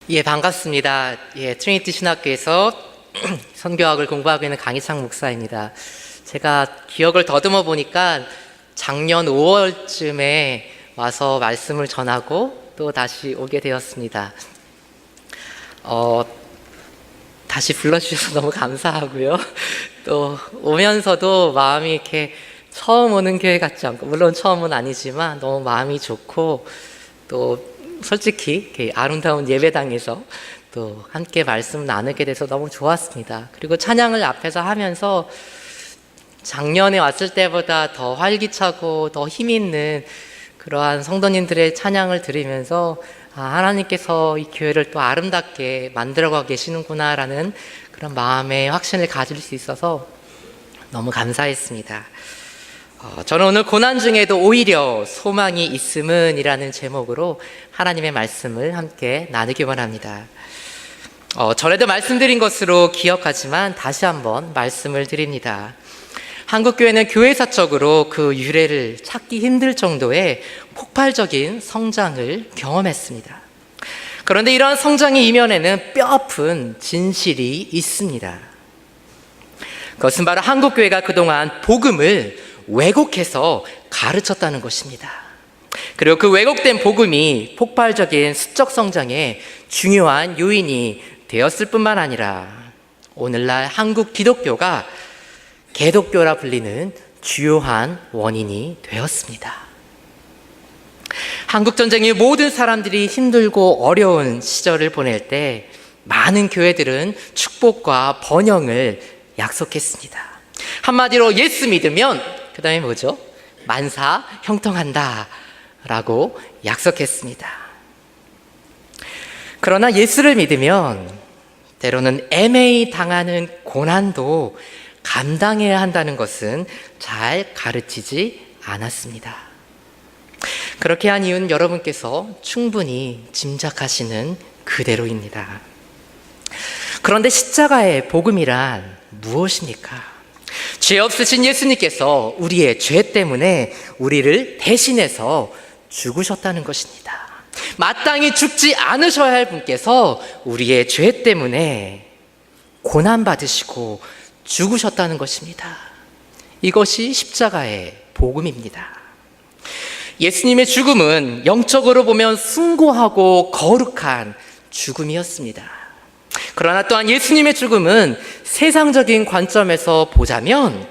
예, 반갑습니다. 예, 트리니티 신학교에서 선교학을 공부하고 있는 강희창 목사입니다. 제가 기억을 더듬어 보니까 작년 5월쯤에 와서 말씀을 전하고 또 다시 오게 되었습니다. 다시 불러주셔서 너무 감사하고요. 또 오면서도 마음이 이렇게 처음 오는 교회 같지 않고, 물론 처음은 아니지만 너무 마음이 좋고, 또 솔직히 이렇게 아름다운 예배당에서 또 함께 말씀 나누게 돼서 너무 좋았습니다. 그리고 찬양을 앞에서 하면서 작년에 왔을 때보다 더 활기차고 더 힘 있는 그러한 성도님들의 찬양을 들으면서 하나님께서 이 교회를 또 아름답게 만들어가고 계시는구나라는 그런 마음의 확신을 가질 수 있어서 너무 감사했습니다. 저는 오늘 고난 중에도 오히려 소망이 있음은 이라는 제목으로 하나님의 말씀을 함께 나누기 원합니다. 전에도 말씀드린 것으로 기억하지만 다시 한번 말씀을 드립니다. 한국교회는 교회사적으로 그 유래를 찾기 힘들 정도의 폭발적인 성장을 경험했습니다. 그런데 이러한 성장의 이면에는 뼈아픈 진실이 있습니다. 그것은 바로 한국교회가 그동안 복음을 왜곡해서 가르쳤다는 것입니다. 그리고 그 왜곡된 복음이 폭발적인 수적 성장의 중요한 요인이 되었을 뿐만 아니라 오늘날 한국 기독교가 개독교라 불리는 주요한 원인이 되었습니다. 한국전쟁이 모든 사람들이 힘들고 어려운 시절을 보낼 때 많은 교회들은 축복과 번영을 약속했습니다. 한마디로 예수 믿으면 그 다음에 뭐죠? 만사 형통한다 라고 약속했습니다. 그러나 예수를 믿으면 때로는 애매히 당하는 고난도 감당해야 한다는 것은 잘 가르치지 않았습니다. 그렇게 한 이유는 여러분께서 충분히 짐작하시는 그대로입니다. 그런데 십자가의 복음이란 무엇입니까? 죄 없으신 예수님께서 우리의 죄 때문에 우리를 대신해서 죽으셨다는 것입니다. 마땅히 죽지 않으셔야 할 분께서 우리의 죄 때문에 고난받으시고 죽으셨다는 것입니다. 이것이 십자가의 복음입니다. 예수님의 죽음은 영적으로 보면 숭고하고 거룩한 죽음이었습니다. 그러나 또한 예수님의 죽음은 세상적인 관점에서 보자면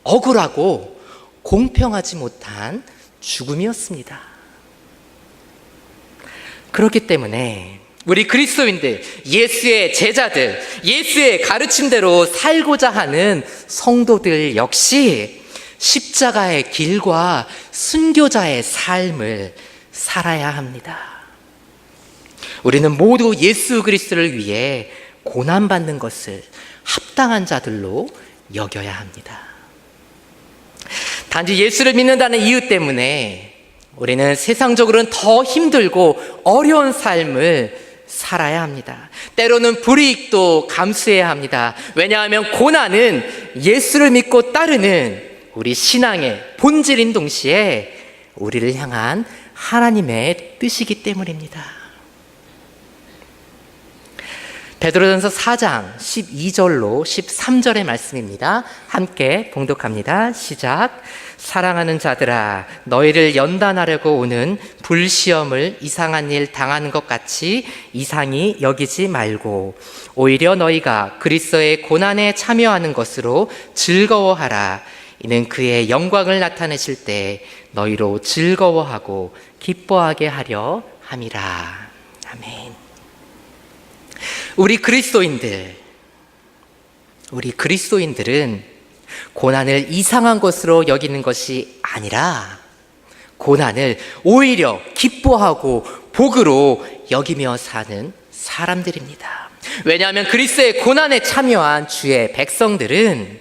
억울하고 공평하지 못한 죽음이었습니다. 그렇기 때문에 우리 그리스도인들, 예수의 제자들, 예수의 가르침대로 살고자 하는 성도들 역시 십자가의 길과 순교자의 삶을 살아야 합니다. 우리는 모두 예수 그리스도를 위해 고난받는 것을 합당한 자들로 여겨야 합니다. 단지 예수를 믿는다는 이유 때문에 우리는 세상적으로는 더 힘들고 어려운 삶을 살아야 합니다. 때로는 불이익도 감수해야 합니다. 왜냐하면 고난은 예수를 믿고 따르는 우리 신앙의 본질인 동시에 우리를 향한 하나님의 뜻이기 때문입니다. 베드로전서 4장 12절로 13절의 말씀입니다. 함께 봉독합니다. 시작. 사랑하는 자들아, 너희를 연단하려고 오는 불시험을 이상한 일 당하는 것 같이 이상히 여기지 말고 오히려 너희가 그리스도의 고난에 참여하는 것으로 즐거워하라. 이는 그의 영광을 나타내실 때 너희로 즐거워하고 기뻐하게 하려 함이라. 아멘. 우리 그리스도인들은 고난을 이상한 것으로 여기는 것이 아니라 고난을 오히려 기뻐하고 복으로 여기며 사는 사람들입니다. 왜냐하면 그리스도의 고난에 참여한 주의 백성들은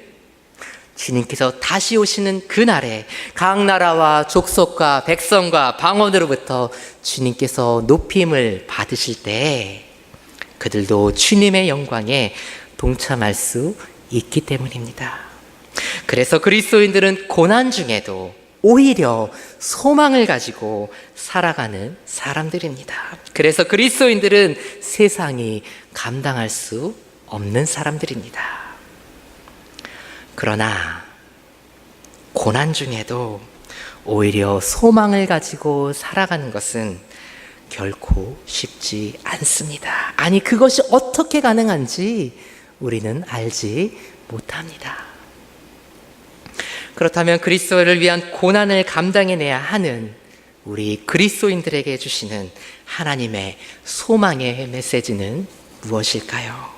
주님께서 다시 오시는 그날에 각 나라와 족속과 백성과 방언으로부터 주님께서 높임을 받으실 때 그들도 주님의 영광에 동참할 수 있기 때문입니다. 그래서 그리스도인들은 고난 중에도 오히려 소망을 가지고 살아가는 사람들입니다. 그래서 그리스도인들은 세상이 감당할 수 없는 사람들입니다. 그러나 고난 중에도 오히려 소망을 가지고 살아가는 것은 결코 쉽지 않습니다. 아니, 그것이 어떻게 가능한지 우리는 알지 못합니다. 그렇다면 그리스도를 위한 고난을 감당해내야 하는 우리 그리스도인들에게 주시는 하나님의 소망의 메시지는 무엇일까요?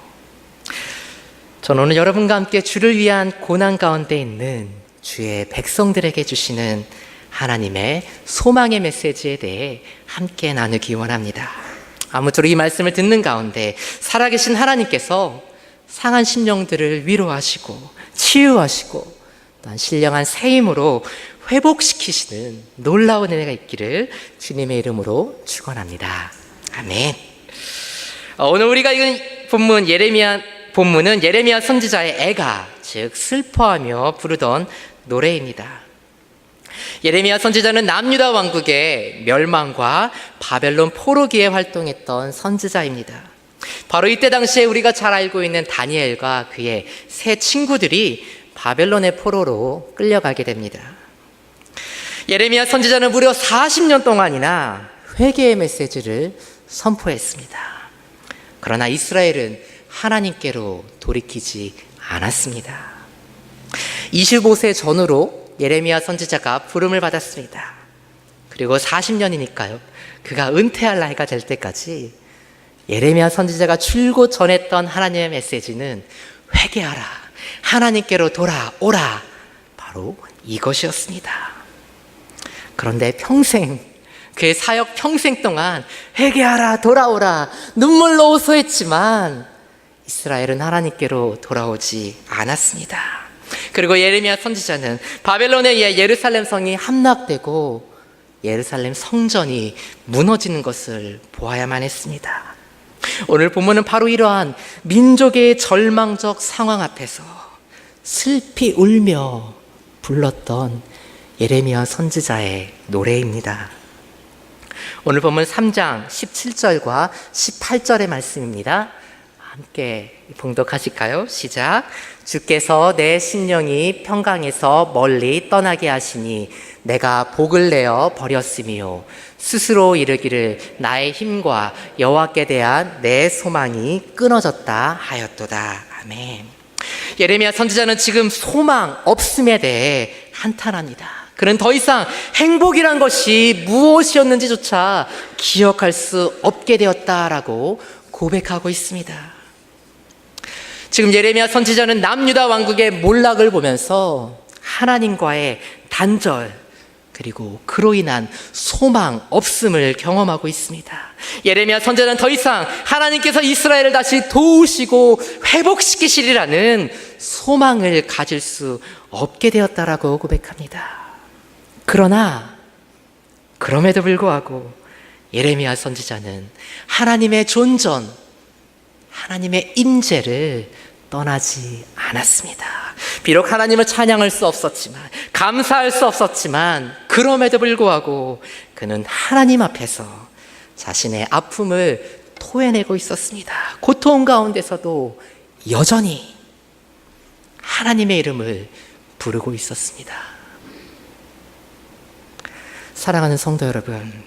저는 오늘 여러분과 함께 주를 위한 고난 가운데 있는 주의 백성들에게 주시는 하나님의 소망의 메시지에 대해 함께 나누기 원합니다. 아무쪼록 이 말씀을 듣는 가운데 살아계신 하나님께서 상한 심령들을 위로하시고 치유하시고 또한 신령한 새 힘으로 회복시키시는 놀라운 은혜가 있기를 주님의 이름으로 축원합니다. 아멘. 오늘 우리가 읽은 본문은 예레미야 선지자의 애가, 즉 슬퍼하며 부르던 노래입니다. 예레미야 선지자는 남유다 왕국의 멸망과 바벨론 포로기에 활동했던 선지자입니다. 바로 이때 당시에 우리가 잘 알고 있는 다니엘과 그의 세 친구들이 바벨론의 포로로 끌려가게 됩니다. 예레미야 선지자는 무려 40년 동안이나 회개의 메시지를 선포했습니다. 그러나 이스라엘은 하나님께로 돌이키지 않았습니다. 25세 전후로 예레미야 선지자가 부름을 받았습니다. 그리고 40년이니까요. 그가 은퇴할 나이가 될 때까지 예레미야 선지자가 줄곧 전했던 하나님의 메시지는 회개하라, 하나님께로 돌아오라, 바로 이것이었습니다. 그런데 그의 사역 평생 동안 회개하라, 돌아오라, 눈물로 호소했지만 이스라엘은 하나님께로 돌아오지 않았습니다. 그리고 예레미야 선지자는 바벨론에 의해 예루살렘 성이 함락되고 예루살렘 성전이 무너지는 것을 보아야만 했습니다. 오늘 본문은 바로 이러한 민족의 절망적 상황 앞에서 슬피 울며 불렀던 예레미야 선지자의 노래입니다. 오늘 본문 3장 17절과 18절의 말씀입니다. 함께 봉독하실까요? 시작. 주께서 내 심령이 평강에서 멀리 떠나게 하시니 내가 복을 내어 버렸으며 스스로 이르기를 나의 힘과 여호와께 대한 내 소망이 끊어졌다 하였도다. 아멘. 예레미야 선지자는 지금 소망 없음에 대해 한탄합니다. 그는 더 이상 행복이란 것이 무엇이었는지조차 기억할 수 없게 되었다라고 고백하고 있습니다. 지금 예레미야 선지자는 남유다 왕국의 몰락을 보면서 하나님과의 단절, 그리고 그로 인한 소망 없음을 경험하고 있습니다. 예레미야 선지자는 더 이상 하나님께서 이스라엘을 다시 도우시고 회복시키시리라는 소망을 가질 수 없게 되었다라고 고백합니다. 그러나 그럼에도 불구하고 예레미야 선지자는 하나님의 존전, 하나님의 임재를 떠나지 않았습니다. 비록 하나님을 찬양할 수 없었지만, 감사할 수 없었지만, 그럼에도 불구하고 그는 하나님 앞에서 자신의 아픔을 토해내고 있었습니다. 고통 가운데서도 여전히 하나님의 이름을 부르고 있었습니다. 사랑하는 성도 여러분,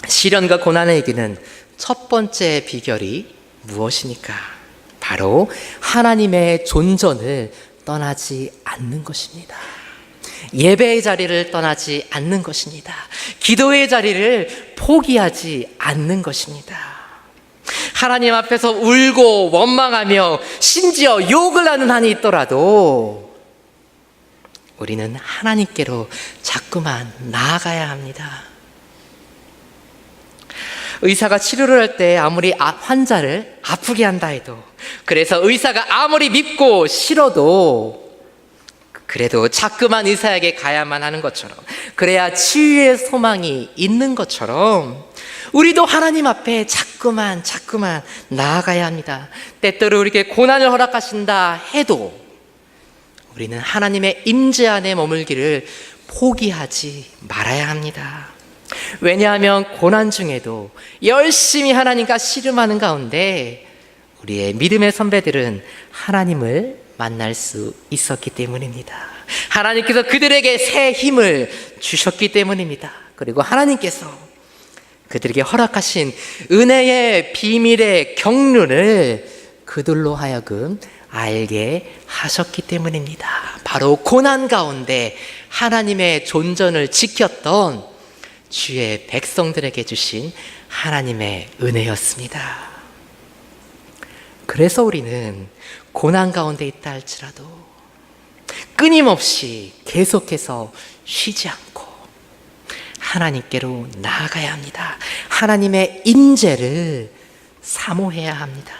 시련과 고난을 이기는 첫 번째 비결이 무엇입니까? 바로 하나님의 존전을 떠나지 않는 것입니다. 예배의 자리를 떠나지 않는 것입니다. 기도의 자리를 포기하지 않는 것입니다. 하나님 앞에서 울고 원망하며 심지어 욕을 하는 한이 있더라도 우리는 하나님께로 자꾸만 나아가야 합니다. 의사가 치료를 할 때 아무리 환자를 아프게 한다 해도, 그래서 의사가 아무리 밉고 싫어도 그래도 자꾸만 의사에게 가야만 하는 것처럼, 그래야 치유의 소망이 있는 것처럼 우리도 하나님 앞에 자꾸만 나아가야 합니다. 때때로 우리에게 고난을 허락하신다 해도 우리는 하나님의 임재 안에 머물기를 포기하지 말아야 합니다. 왜냐하면 고난 중에도 열심히 하나님과 씨름하는 가운데 우리의 믿음의 선배들은 하나님을 만날 수 있었기 때문입니다. 하나님께서 그들에게 새 힘을 주셨기 때문입니다. 그리고 하나님께서 그들에게 허락하신 은혜의 비밀의 경륜을 그들로 하여금 알게 하셨기 때문입니다. 바로 고난 가운데 하나님의 존전을 지켰던 주의 백성들에게 주신 하나님의 은혜였습니다. 그래서 우리는 고난 가운데 있다 할지라도 끊임없이 계속해서 쉬지 않고 하나님께로 나아가야 합니다. 하나님의 임재를 사모해야 합니다.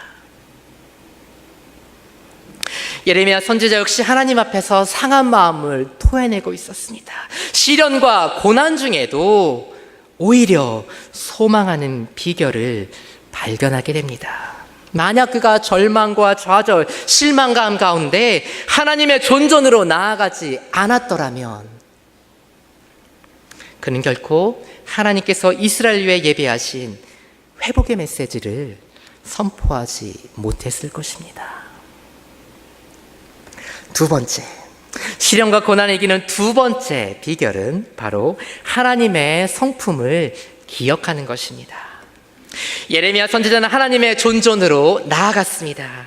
예레미야 선지자 역시 하나님 앞에서 상한 마음을 토해내고 있었습니다. 시련과 고난 중에도 오히려 소망하는 비결을 발견하게 됩니다. 만약 그가 절망과 좌절, 실망감 가운데 하나님의 존전으로 나아가지 않았더라면 그는 결코 하나님께서 이스라엘 위에 예배하신 회복의 메시지를 선포하지 못했을 것입니다. 두 번째, 시련과 고난을 이기는 두 번째 비결은 바로 하나님의 성품을 기억하는 것입니다. 예레미야 선지자는 하나님의 존존으로 나아갔습니다.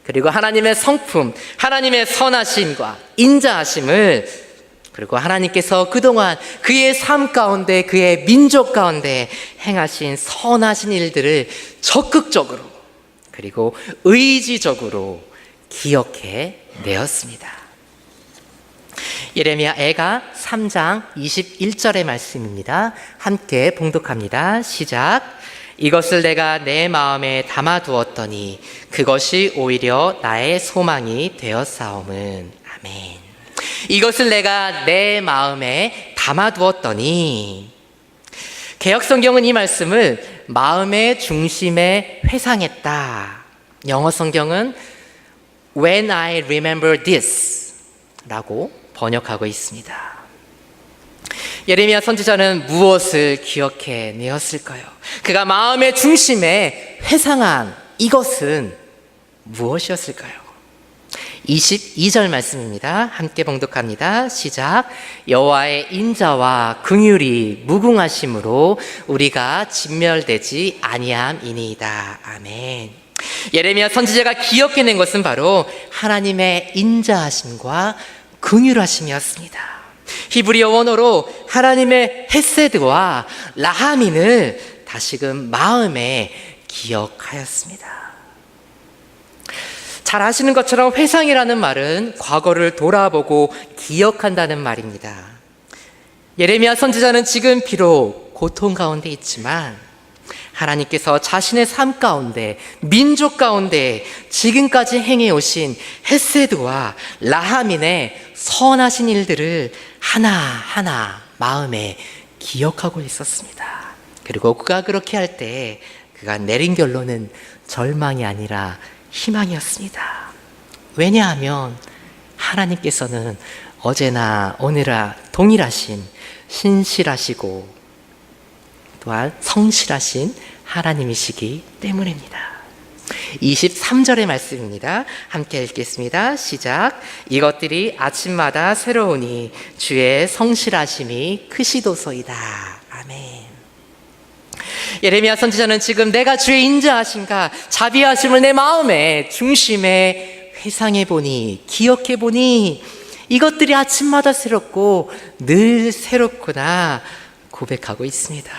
그리고 하나님의 성품, 하나님의 선하심과 인자하심을, 그리고 하나님께서 그동안 그의 삶 가운데, 그의 민족 가운데 행하신 선하신 일들을 적극적으로 그리고 의지적으로 기억해 내었습니다. 예레미야 애가 3장 21절의 말씀입니다. 함께 봉독합니다. 시작. 이것을 내가 내 마음에 담아두었더니 그것이 오히려 나의 소망이 되었사오문. 아멘. 이것을 내가 내 마음에 담아두었더니, 개역성경은 이 말씀을 마음의 중심에 회상했다. 영어 성경은 When I remember this 라고 번역하고 있습니다. 예레미야 선지자는 무엇을 기억해 내었을까요? 그가 마음의 중심에 회상한 이것은 무엇이었을까요? 22절 말씀입니다. 함께 봉독합니다. 시작. 여호와의 인자와 긍휼이 무궁하심으로 우리가 진멸되지 아니함이니이다. 아멘. 예레미야 선지자가 기억해낸 것은 바로 하나님의 인자하심과 긍휼하심이었습니다. 히브리어 원어로 하나님의 헤세드와 라하민을 다시금 마음에 기억하였습니다. 잘 아시는 것처럼 회상이라는 말은 과거를 돌아보고 기억한다는 말입니다. 예레미야 선지자는 지금 비록 고통 가운데 있지만 하나님께서 자신의 삶 가운데, 민족 가운데 지금까지 행해오신 헤세드와 라하민의 선하신 일들을 하나하나 마음에 기억하고 있었습니다. 그리고 그가 그렇게 할 때 그가 내린 결론은 절망이 아니라 희망이었습니다. 왜냐하면 하나님께서는 어제나 오늘아 동일하신 신실하시고 또한 성실하신 하나님이시기 때문입니다. 23절의 말씀입니다. 함께 읽겠습니다. 시작. 이것들이 아침마다 새로우니 주의 성실하심이 크시도소이다. 아멘. 예레미야 선지자는 지금 내가 주의 인자하심과 자비하심을 내 마음의 중심에 회상해 보니, 기억해 보니 이것들이 아침마다 새롭고 늘 새롭구나 고백하고 있습니다.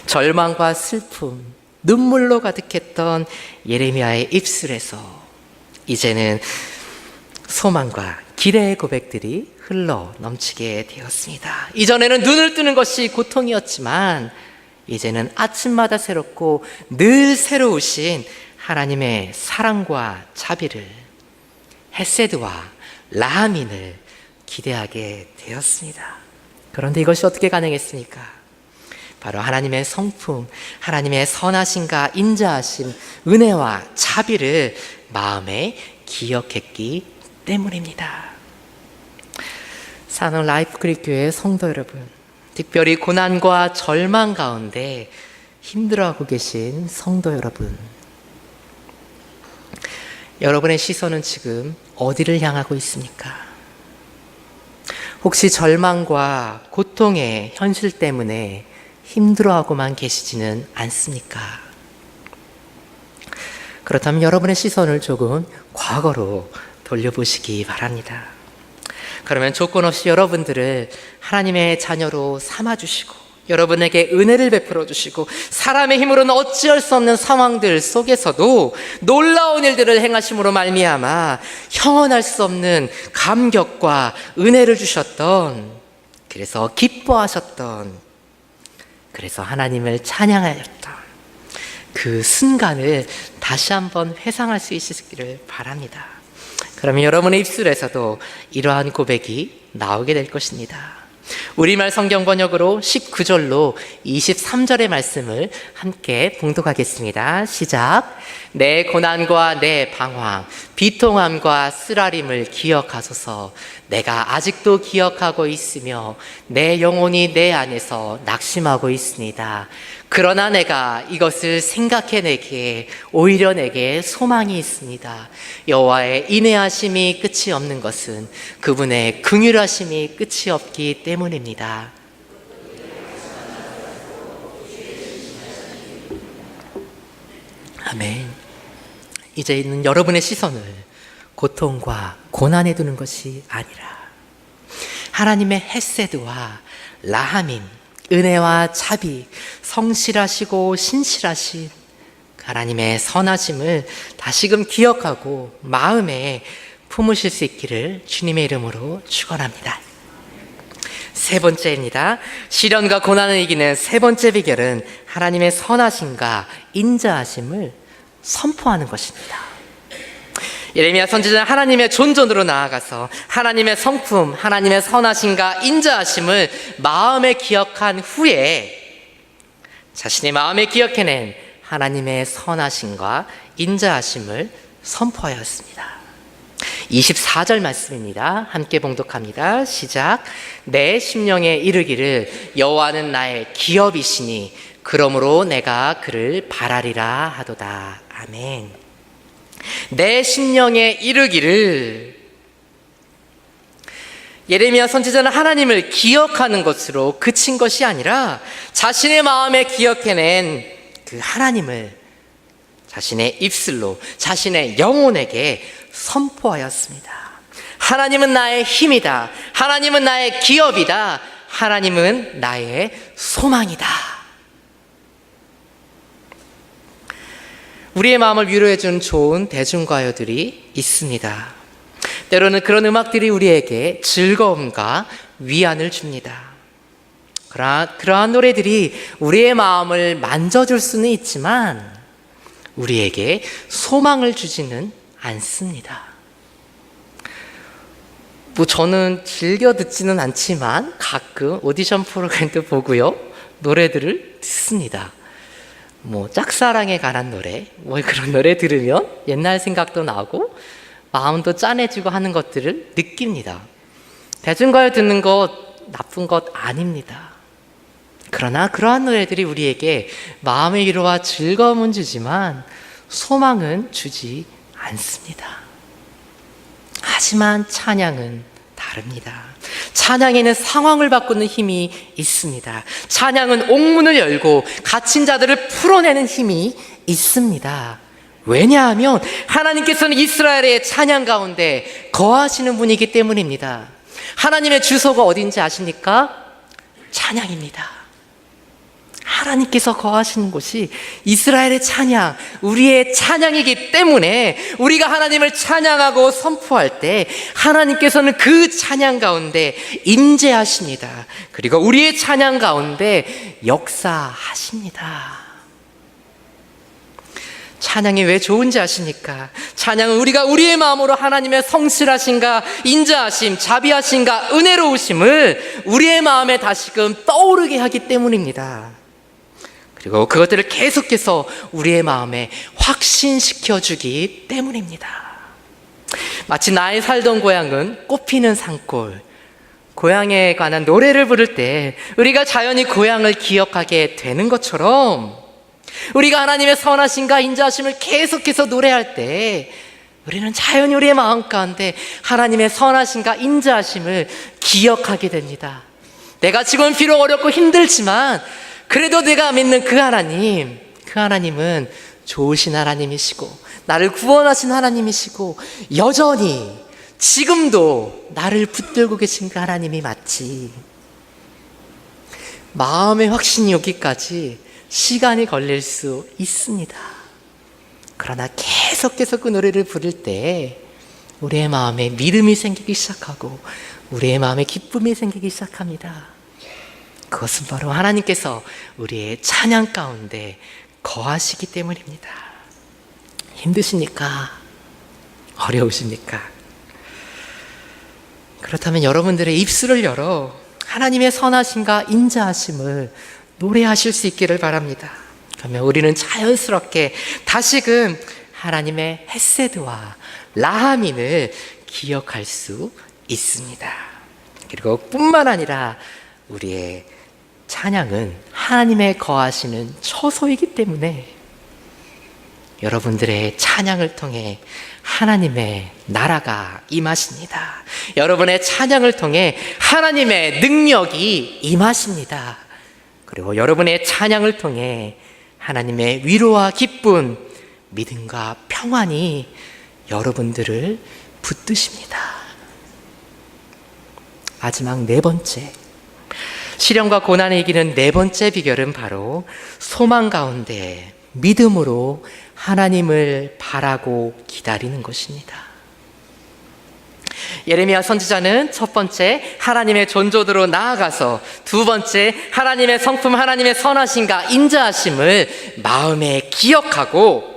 절망과 슬픔, 눈물로 가득했던 예레미야의 입술에서 이제는 소망과 기대의 고백들이 흘러 넘치게 되었습니다. 이전에는 눈을 뜨는 것이 고통이었지만 이제는 아침마다 새롭고 늘 새로우신 하나님의 사랑과 자비를, 헤세드와 라하민을 기대하게 되었습니다. 그런데 이것이 어떻게 가능했습니까? 바로 하나님의 성품, 하나님의 선하심과 인자하심, 은혜와 자비를 마음에 기억했기 때문입니다. 사는 라이프 그릭 교회 성도 여러분, 특별히 고난과 절망 가운데 힘들어하고 계신 성도 여러분, 여러분의 시선은 지금 어디를 향하고 있습니까? 혹시 절망과 고통의 현실 때문에 힘들어하고만 계시지는 않습니까? 그렇다면 여러분의 시선을 조금 과거로 돌려보시기 바랍니다. 그러면 조건 없이 여러분들을 하나님의 자녀로 삼아주시고 여러분에게 은혜를 베풀어 주시고 사람의 힘으로는 어찌할 수 없는 상황들 속에서도 놀라운 일들을 행하심으로 말미암아 형언할 수 없는 감격과 은혜를 주셨던, 그래서 기뻐하셨던, 그래서 하나님을 찬양하였던 그 순간을 다시 한번 회상할 수 있으시기를 바랍니다. 그러면 여러분의 입술에서도 이러한 고백이 나오게 될 것입니다. 우리말 성경 번역으로 19절로 23절의 말씀을 함께 봉독하겠습니다. 시작. 내 고난과 내 방황, 비통함과 쓰라림을 기억하소서. 내가 아직도 기억하고 있으며 내 영혼이 내 안에서 낙심하고 있습니다. 그러나 내가 이것을 생각해내기에 오히려 내게 소망이 있습니다. 여호와의 인내하심이 끝이 없는 것은 그분의 긍휼하심이 끝이 없기 때문입니다. 아멘. 이제 있는 여러분의 시선을 고통과 고난에 두는 것이 아니라 하나님의 헤세드와 라하민, 은혜와 자비, 성실하시고 신실하신 하나님의 선하심을 다시금 기억하고 마음에 품으실 수 있기를 주님의 이름으로 축원합니다. 세 번째입니다. 시련과 고난을 이기는 세 번째 비결은 하나님의 선하심과 인자하심을 선포하는 것입니다. 예레미야 선지자는 하나님의 존전으로 나아가서 하나님의 성품, 하나님의 선하심과 인자하심을 마음에 기억한 후에 자신의 마음에 기억해낸 하나님의 선하심과 인자하심을 선포하였습니다. 24절 말씀입니다. 함께 봉독합니다. 시작. 내 심령에 이르기를 여호와는 나의 기업이시니 그러므로 내가 그를 바라리라 하도다. 아멘. 내 심령에 이르기를, 예레미야 선지자는 하나님을 기억하는 것으로 그친 것이 아니라 자신의 마음에 기억해낸 그 하나님을 자신의 입술로 자신의 영혼에게 선포하였습니다. 하나님은 나의 힘이다. 하나님은 나의 기업이다. 하나님은 나의 소망이다. 우리의 마음을 위로해준 좋은 대중가요들이 있습니다. 때로는 그런 음악들이 우리에게 즐거움과 위안을 줍니다. 그러한 노래들이 우리의 마음을 만져줄 수는 있지만 우리에게 소망을 주지는 않습니다. 저는 즐겨 듣지는 않지만 가끔 오디션 프로그램도 보고요, 노래들을 듣습니다. 짝사랑에 관한 노래, 그런 노래 들으면 옛날 생각도 나고 마음도 짠해지고 하는 것들을 느낍니다. 대중가요 듣는 것 나쁜 것 아닙니다. 그러나 그러한 노래들이 우리에게 마음의 위로와 즐거움은 주지만 소망은 주지 않습니다. 하지만 찬양은 다릅니다. 찬양에는 상황을 바꾸는 힘이 있습니다. 찬양은 옥문을 열고 갇힌 자들을 풀어내는 힘이 있습니다. 왜냐하면 하나님께서는 이스라엘의 찬양 가운데 거하시는 분이기 때문입니다. 하나님의 주소가 어딘지 아십니까? 찬양입니다. 하나님께서 거하시는 곳이 이스라엘의 찬양, 우리의 찬양이기 때문에 우리가 하나님을 찬양하고 선포할 때 하나님께서는 그 찬양 가운데 임재하십니다. 그리고 우리의 찬양 가운데 역사하십니다. 찬양이 왜 좋은지 아십니까? 찬양은 우리가 우리의 마음으로 하나님의 성실하심과 인자하심, 자비하심과 은혜로우심을 우리의 마음에 다시금 떠오르게 하기 때문입니다. 그리고 그것들을 계속해서 우리의 마음에 확신시켜주기 때문입니다. 마치 나의 살던 고향은 꽃피는 산골, 고향에 관한 노래를 부를 때 우리가 자연히 고향을 기억하게 되는 것처럼 우리가 하나님의 선하심과 인자하심을 계속해서 노래할 때 우리는 자연히 우리의 마음 가운데 하나님의 선하심과 인자하심을 기억하게 됩니다. 내가 지금 비록 어렵고 힘들지만 그래도 내가 믿는 그 하나님은 좋으신 하나님이시고 나를 구원하신 하나님이시고 여전히 지금도 나를 붙들고 계신 그 하나님이 맞지. 마음의 확신이 오기까지 시간이 걸릴 수 있습니다. 그러나 계속해서 그 노래를 부를 때 우리의 마음에 믿음이 생기기 시작하고 우리의 마음에 기쁨이 생기기 시작합니다. 그것은 바로 하나님께서 우리의 찬양 가운데 거하시기 때문입니다. 힘드십니까? 어려우십니까? 그렇다면 여러분들의 입술을 열어 하나님의 선하심과 인자하심을 노래하실 수 있기를 바랍니다. 그러면 우리는 자연스럽게 다시금 하나님의 헤세드와 라하민을 기억할 수 있습니다. 그리고 뿐만 아니라 우리의 찬양은 하나님의 거하시는 처소이기 때문에 여러분들의 찬양을 통해 하나님의 나라가 임하십니다. 여러분의 찬양을 통해 하나님의 능력이 임하십니다. 그리고 여러분의 찬양을 통해 하나님의 위로와 기쁨, 믿음과 평안이 여러분들을 붙드십니다. 마지막 네 번째, 시련과 고난을 이기는 네 번째 비결은 바로 소망 가운데 믿음으로 하나님을 바라고 기다리는 것입니다. 예레미야 선지자는 첫 번째 하나님의 존존으로 나아가서 두 번째 하나님의 성품, 하나님의 선하심과 인자하심을 마음에 기억하고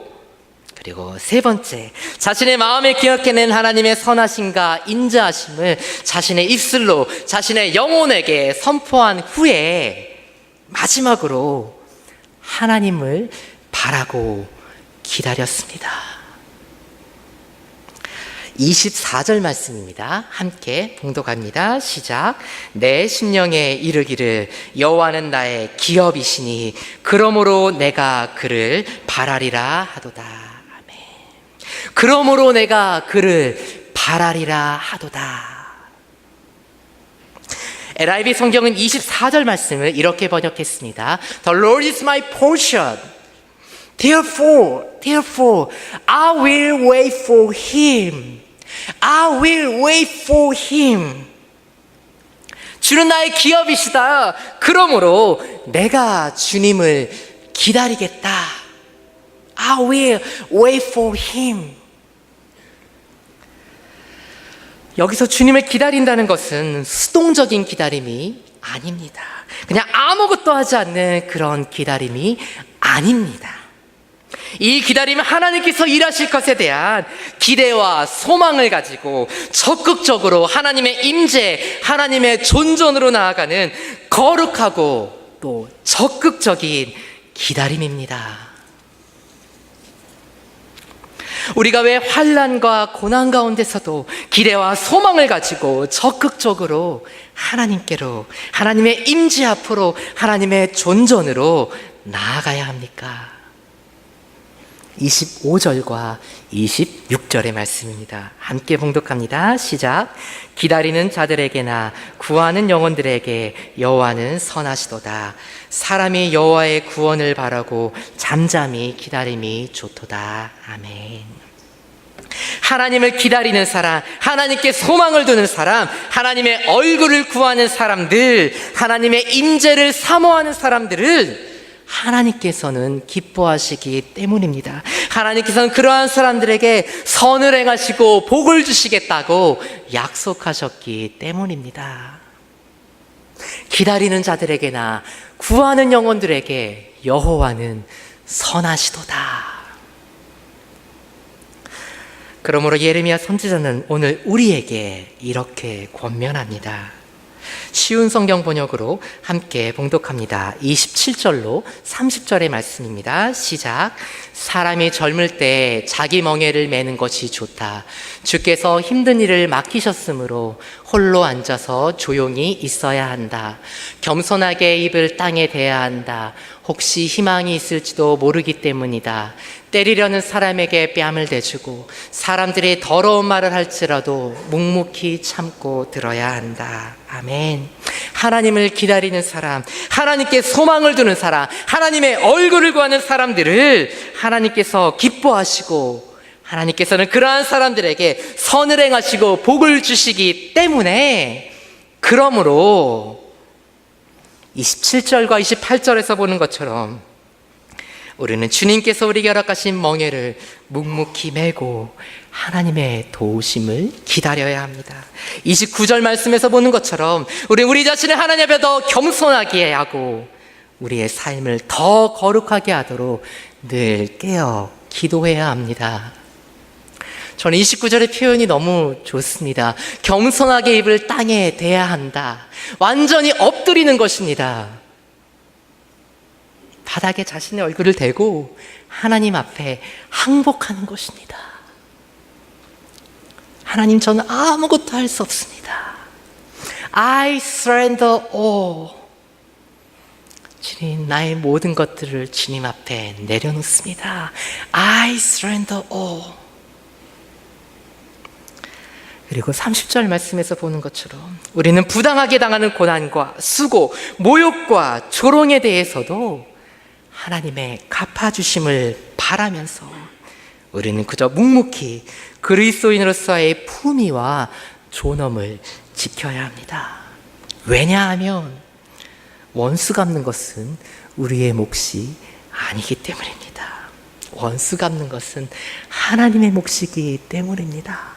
그리고 세 번째 자신의 마음에 기억해낸 하나님의 선하심과 인자하심을 자신의 입술로 자신의 영혼에게 선포한 후에 마지막으로 하나님을 바라고 기다렸습니다. 24절 말씀입니다. 함께 봉독합니다. 시작. 내 심령에 이르기를 여호와는 나의 기업이시니 그러므로 내가 그를 바라리라 하도다. 아멘. 그러므로 내가 그를 바라리라 하도다. NIV 성경은 24절 말씀을 이렇게 번역했습니다. The Lord is my portion. Therefore, I will wait for Him. I will wait for Him. 주는 나의 기업이시다. 그러므로 내가 주님을 기다리겠다. I will wait for Him. 여기서 주님을 기다린다는 것은 수동적인 기다림이 아닙니다. 그냥 아무것도 하지 않는 그런 기다림이 아닙니다. 이 기다림은 하나님께서 일하실 것에 대한 기대와 소망을 가지고 적극적으로 하나님의 임재, 하나님의 존존으로 나아가는 거룩하고 또 적극적인 기다림입니다. 우리가 왜 환난과 고난 가운데서도 기대와 소망을 가지고 적극적으로 하나님께로, 하나님의 임재 앞으로, 하나님의 존존으로 나아가야 합니까? 25절과 26절의 말씀입니다. 함께 봉독합니다. 시작. 기다리는 자들에게나 구하는 영혼들에게 여호와는 선하시도다. 사람이 여호와의 구원을 바라고 잠잠히 기다림이 좋도다. 아멘. 하나님을 기다리는 사람, 하나님께 소망을 두는 사람, 하나님의 얼굴을 구하는 사람들, 하나님의 임재를 사모하는 사람들을 하나님께서는 기뻐하시기 때문입니다. 하나님께서는 그러한 사람들에게 선을 행하시고 복을 주시겠다고 약속하셨기 때문입니다. 기다리는 자들에게나 구하는 영혼들에게 여호와는 선하시도다. 그러므로 예레미야 선지자는 오늘 우리에게 이렇게 권면합니다. 쉬운 성경 번역으로 함께 봉독합니다. 27절로 30절의 말씀입니다. 시작. 사람이 젊을 때 자기 멍에를 매는 것이 좋다. 주께서 힘든 일을 맡기셨으므로 홀로 앉아서 조용히 있어야 한다. 겸손하게 입을 땅에 대야 한다. 혹시 희망이 있을지도 모르기 때문이다. 때리려는 사람에게 뺨을 대주고 사람들이 더러운 말을 할지라도 묵묵히 참고 들어야 한다. 아멘. 하나님을 기다리는 사람, 하나님께 소망을 두는 사람, 하나님의 얼굴을 구하는 사람들을 하나님께서 기뻐하시고 하나님께서는 그러한 사람들에게 선을 행하시고 복을 주시기 때문에, 그러므로 27절과 28절에서 보는 것처럼 우리는 주님께서 우리에게 허락하신 멍에를 묵묵히 메고 하나님의 도우심을 기다려야 합니다. 29절 말씀에서 보는 것처럼 우리 자신을 하나님 앞에 더 겸손하게 하고 우리의 삶을 더 거룩하게 하도록 늘 깨어 기도해야 합니다. 저는 29절의 표현이 너무 좋습니다. 겸손하게 입을 땅에 대야 한다. 완전히 엎드리는 것입니다. 바닥에 자신의 얼굴을 대고 하나님 앞에 항복하는 것입니다. 하나님, 저는 아무것도 할 수 없습니다. I surrender all. 주님, 나의 모든 것들을 주님 앞에 내려놓습니다. I surrender all. 그리고 30절 말씀에서 보는 것처럼 우리는 부당하게 당하는 고난과 수고, 모욕과 조롱에 대해서도 하나님의 갚아주심을 바라면서 우리는 그저 묵묵히 그리스도인으로서의 품위와 존엄을 지켜야 합니다. 왜냐하면 원수 갚는 것은 우리의 몫이 아니기 때문입니다. 원수 갚는 것은 하나님의 몫이기 때문입니다.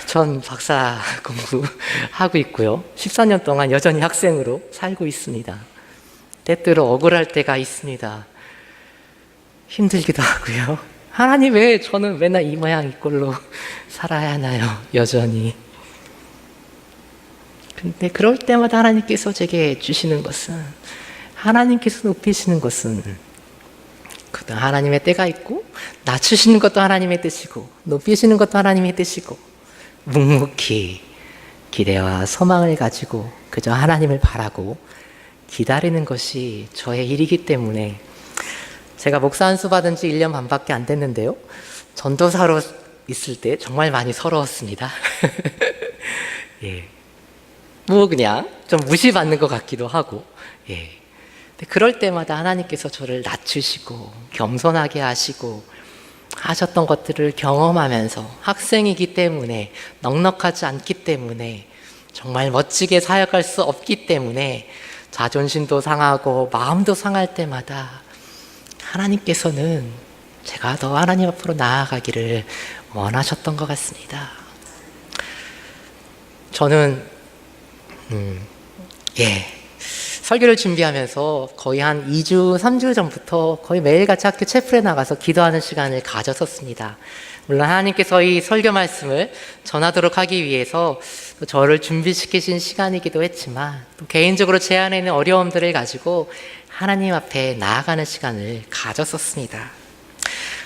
전 박사 공부하고 있고요. 14년 동안 여전히 학생으로 살고 있습니다. 때때로 억울할 때가 있습니다. 힘들기도 하고요. 하나님, 왜 저는 맨날 이 모양 이 꼴로 살아야 하나요? 여전히. 근데 그럴 때마다 하나님께서 제게 주시는 것은, 하나님께서 높이시는 것은 그도 하나님의 때가 있고, 낮추시는 것도 하나님의 뜻이고, 높이시는 것도 하나님의 뜻이고, 묵묵히 기대와 소망을 가지고 그저 하나님을 바라고 기다리는 것이 저의 일이기 때문에, 제가 목사 안수 받은 지 1년 반밖에 안 됐는데요, 전도사로 있을 때 정말 많이 서러웠습니다. 예. 뭐 그냥 좀 무시받는 것 같기도 하고, 예. 근데 그럴 때마다 하나님께서 저를 낮추시고 겸손하게 하시고 하셨던 것들을 경험하면서, 학생이기 때문에, 넉넉하지 않기 때문에, 정말 멋지게 사역할 수 없기 때문에 자존심도 상하고 마음도 상할 때마다 하나님께서는 제가 더 하나님 앞으로 나아가기를 원하셨던 것 같습니다. 저는 설교를 준비하면서 거의 한 2주, 3주 전부터 거의 매일같이 학교 채플에 나가서 기도하는 시간을 가졌었습니다. 물론 하나님께서 이 설교 말씀을 전하도록 하기 위해서 저를 준비시키신 시간이기도 했지만, 또 개인적으로 제 안에 있는 어려움들을 가지고 하나님 앞에 나아가는 시간을 가졌었습니다.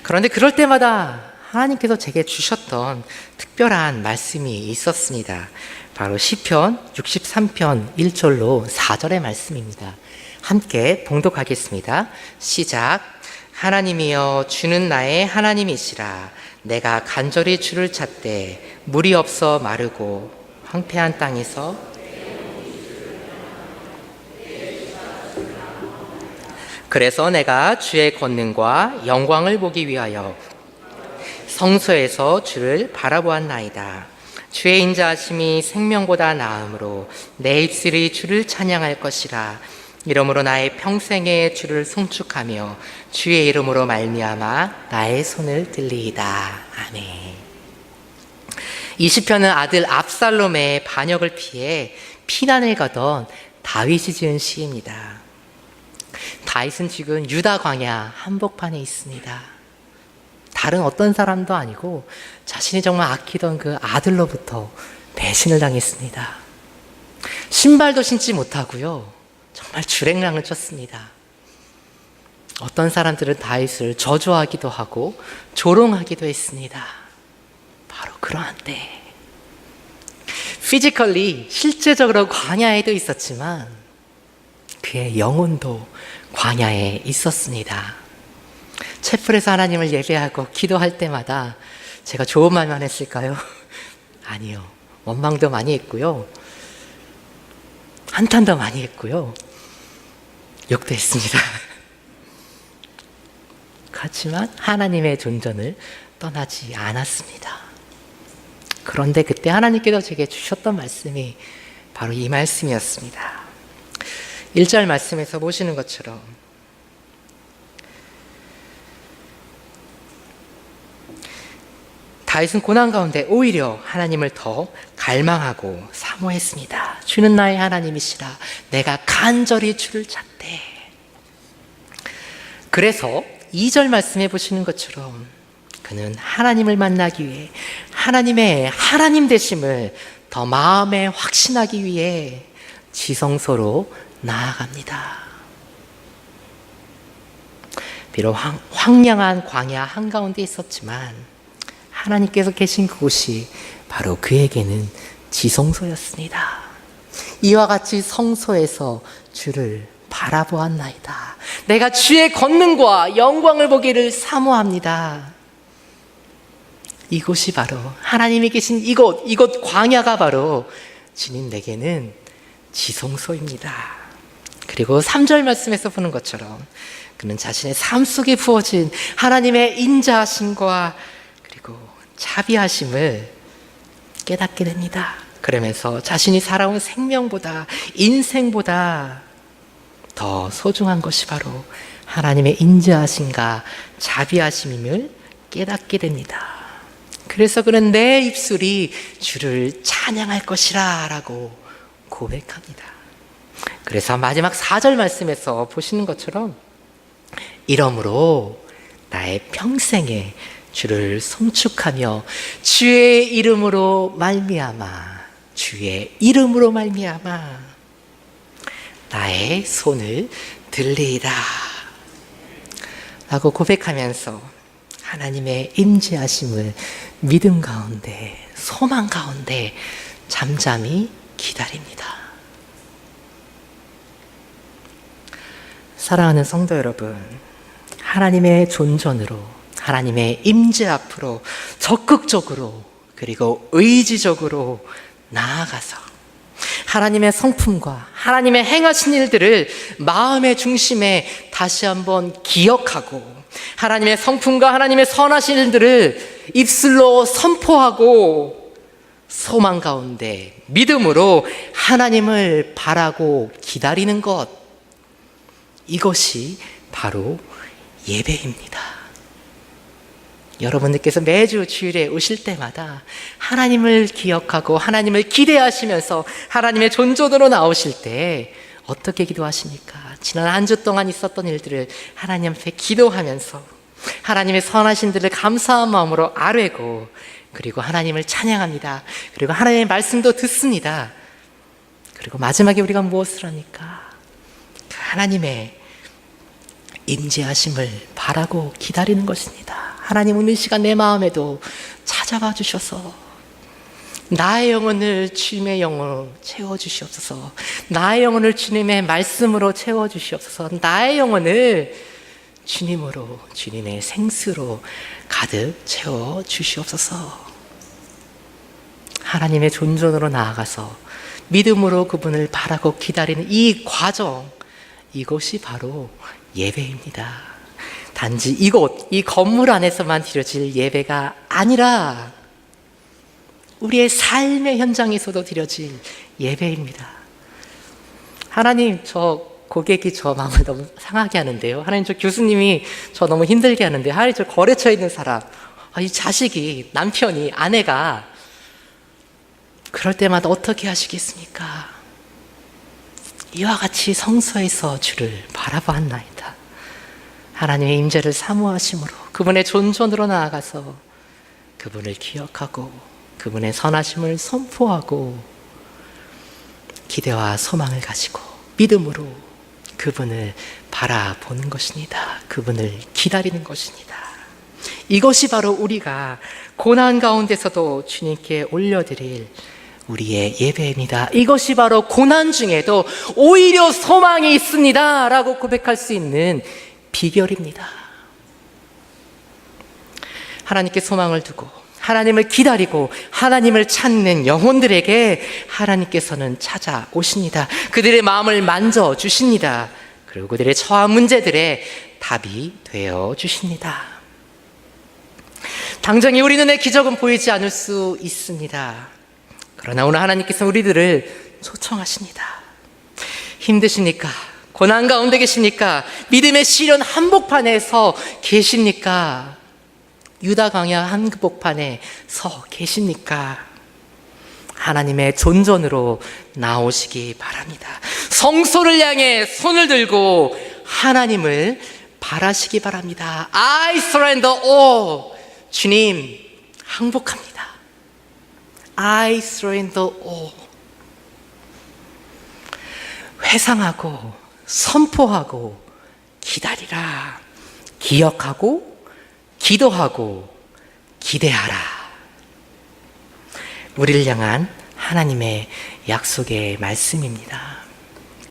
그런데 그럴 때마다 하나님께서 제게 주셨던 특별한 말씀이 있었습니다. 바로 시편 63편 1절로 4절의 말씀입니다. 함께 봉독하겠습니다. 시작. 하나님이여, 주는 나의 하나님이시라. 내가 간절히 주를 찾되 물이 없어 마르고 황폐한 땅에서 그래서 내가 주의 권능과 영광을 보기 위하여 성소에서 주를 바라보았나이다. 주의 인자하심이 생명보다 나음으로 내 입술이 주를 찬양할 것이라. 이러므로 나의 평생에 주를 송축하며 주의 이름으로 말미암아 나의 손을 들리이다. 아멘. 이 시편은 아들 압살롬의 반역을 피해 피난을 가던 다윗이 지은 시입니다. 다윗은 지금 유다 광야 한복판에 있습니다. 다른 어떤 사람도 아니고 자신이 정말 아끼던 그 아들로부터 배신을 당했습니다. 신발도 신지 못하고요, 정말 주랭랑을 쳤습니다. 어떤 사람들은 다윗을 저주하기도 하고 조롱하기도 했습니다. 바로 그러한 때 피지컬리 실제적으로 광야에도 있었지만 그의 영혼도 광야에 있었습니다. 채플에서 하나님을 예배하고 기도할 때마다 제가 좋은 말만 했을까요? 아니요. 원망도 많이 했고요. 한탄도 많이 했고요. 욕도 했습니다. 하지만 하나님의 존전을 떠나지 않았습니다. 그런데 그때 하나님께서 제게 주셨던 말씀이 바로 이 말씀이었습니다. 1절 말씀에서 보시는 것처럼 다윗은 고난 가운데 오히려 하나님을 더 갈망하고 사모했습니다. 주는 나의 하나님이시라 내가 간절히 주를 찾되. 그래서 2절 말씀해 보시는 것처럼 그는 하나님을 만나기 위해 하나님의 하나님 되심을 더 마음에 확신하기 위해 지성소로 나아갑니다. 비록 황량한 광야 한가운데 있었지만 하나님께서 계신 그곳이 바로 그에게는 지성소였습니다. 이와 같이 성소에서 주를 바라보았나이다. 내가 주의 권능과 영광을 보기를 사모합니다. 이곳이 바로 하나님이 계신 이곳 광야가 바로 주님 내게는 지성소입니다. 그리고 3절 말씀에서 보는 것처럼 그는 자신의 삶 속에 부어진 하나님의 인자하심과 그리고 자비하심을 깨닫게 됩니다. 그러면서 자신이 살아온 생명보다 인생보다 더 소중한 것이 바로 하나님의 인자하심과 자비하심임을 깨닫게 됩니다. 그래서 그는 내 입술이 주를 찬양할 것이라 라고 고백합니다. 그래서 마지막 4절 말씀에서 보시는 것처럼 이러므로 나의 평생에 주를 송축하며 주의 이름으로 말미암아 나의 손을 들리라 라고 고백하면서 하나님의 임재하심을 믿음 가운데 소망 가운데 잠잠히 기다립니다. 사랑하는 성도 여러분, 하나님의 존전으로 하나님의 임재 앞으로 적극적으로 그리고 의지적으로 나아가서 하나님의 성품과 하나님의 행하신 일들을 마음의 중심에 다시 한번 기억하고 하나님의 성품과 하나님의 선하신 일들을 입술로 선포하고 소망 가운데 믿음으로 하나님을 바라고 기다리는 것, 이것이 바로 예배입니다. 여러분들께서 매주 주일에 오실 때마다 하나님을 기억하고 하나님을 기대하시면서 하나님의 존존으로 나오실 때 어떻게 기도하십니까? 지난 한 주 동안 있었던 일들을 하나님 앞에 기도하면서 하나님의 선하신 들을 감사한 마음으로 아뢰고 그리고 하나님을 찬양합니다. 그리고 하나님의 말씀도 듣습니다. 그리고 마지막에 우리가 무엇을 합니까? 하나님의 임재하심을 바라고 기다리는 것입니다. 하나님 오늘 시간 내 마음에도 찾아와 주셔서 나의 영혼을 주님의 영으로 채워주시옵소서. 나의 영혼을 주님의 말씀으로 채워주시옵소서. 나의 영혼을 주님으로, 주님의 생수로 가득 채워주시옵소서. 하나님의 존존으로 나아가서 믿음으로 그분을 바라고 기다리는 이 과정, 이것이 바로 예배입니다. 단지 이곳, 이 건물 안에서만 드려질 예배가 아니라 우리의 삶의 현장에서도 드려질 예배입니다. 하나님, 저 고객이 저 마음을 너무 상하게 하는데요. 하나님, 저 교수님이 저 너무 힘들게 하는데, 하나님, 저 거래처에 있는 사람, 이 자식이, 남편이, 아내가 그럴 때마다 어떻게 하시겠습니까? 이와 같이 성소에서 주를 바라보았나이다. 하나님의 임재를 사모하심으로 그분의 존존으로 나아가서 그분을 기억하고 그분의 선하심을 선포하고 기대와 소망을 가지고 믿음으로 그분을 바라보는 것입니다. 그분을 기다리는 것입니다. 이것이 바로 우리가 고난 가운데서도 주님께 올려드릴 우리의 예배입니다. 이것이 바로 고난 중에도 오히려 소망이 있습니다 라고 고백할 수 있는 비결입니다. 하나님께 소망을 두고 하나님을 기다리고 하나님을 찾는 영혼들에게 하나님께서는 찾아오십니다. 그들의 마음을 만져주십니다. 그리고 그들의 처한 문제들의 답이 되어 주십니다. 당장에 우리 눈에 기적은 보이지 않을 수 있습니다. 그러나 오늘 하나님께서 우리들을 초청하십니다. 힘드십니까? 고난 가운데 계십니까? 믿음의 시련 한복판에 서 계십니까? 유다 광야 한복판에 서 계십니까? 하나님의 존전으로 나오시기 바랍니다. 성소를 향해 손을 들고 하나님을 바라시기 바랍니다. I surrender all. 주님, 항복합니다. I surrender all. 회상하고 선포하고 기다리라. 기억하고 기도하고 기대하라. 우리를 향한 하나님의 약속의 말씀입니다.